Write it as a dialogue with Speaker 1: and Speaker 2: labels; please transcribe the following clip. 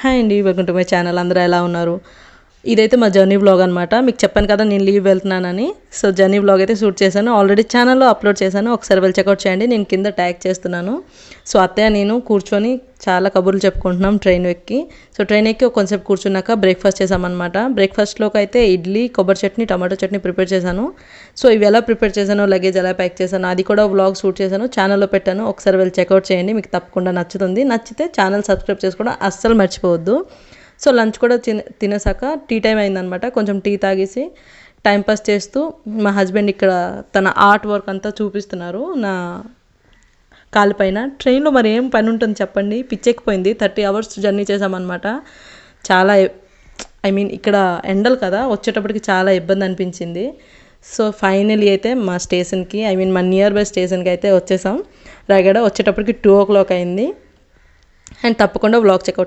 Speaker 1: Hi అండి, welcome to my channel. అందరూ ఎలా ఉన్నారు? ఇదైతే మా జర్నీ వ్లాగ్ అనమాట. మీకు చెప్పాను కదా నేను లీవ్ వెళ్తున్నానని. సో జర్నీ వ్లాగ్ అయితే షూట్ చేశాను, ఆల్రెడీ ఛానల్లో అప్లోడ్ చేశాను. ఒకసారి వెళ్ళి చెక్అవుట్ చేయండి, నేను కింద ట్యాగ్ చేస్తున్నాను. సో అత్తయ్య నేను కూర్చొని చాలా కబుర్లు చెప్పుకుంటున్నాం ట్రైన్ ఎక్కి. సో ట్రైన్ ఎక్కి కొంచెంసేపు కూర్చున్నాక బ్రేక్ఫాస్ట్ చేసామన్నమాట. బ్రేక్ఫాస్ట్లోకి అయితే ఇడ్లీ, కొబ్బరి చట్నీ, టమాటో చట్నీ ప్రిపేర్ చేశాను. సో ఇవి ఎలా ప్రిపేర్ చేశానో, లగేజ్ ఎలా ప్యాక్ చేశానో అది కూడా వ్లాగ్ షూట్ చేశాను, ఛానల్లో పెట్టాను. ఒకసారి వెళ్ళి చెక్అవుట్ చేయండి, మీకు తప్పకుండా నచ్చుతుంది. నచ్చితే ఛానల్ సబ్స్క్రైబ్ చేసుకోవడం అస్సలు మర్చిపోవద్దు. సో లంచ్ కూడా తినేసాక టీ టైం అయిందనమాట. కొంచెం టీ తాగేసి టైంపాస్ చేస్తూ మా హస్బెండ్ ఇక్కడ తన ఆర్ట్ వర్క్ అంతా చూపిస్తున్నారు నా కాలిపైన. ట్రైన్లో మరి ఏం పని ఉంటుంది చెప్పండి, పిచ్చెక్కిపోయింది. 30 hours జర్నీ చేసామన్నమాట. చాలా ఇక్కడ ఎండలు కదా, వచ్చేటప్పటికి చాలా ఇబ్బంది అనిపించింది. సో ఫైనలీ అయితే మా స్టేషన్కి మా నియర్ బై స్టేషన్కి అయితే వచ్చేసాం. రాయగడ వచ్చేటప్పటికి 2 o'clock అయింది. అండ్ తప్పకుండా వ్లాగ్ చెక్అవుట్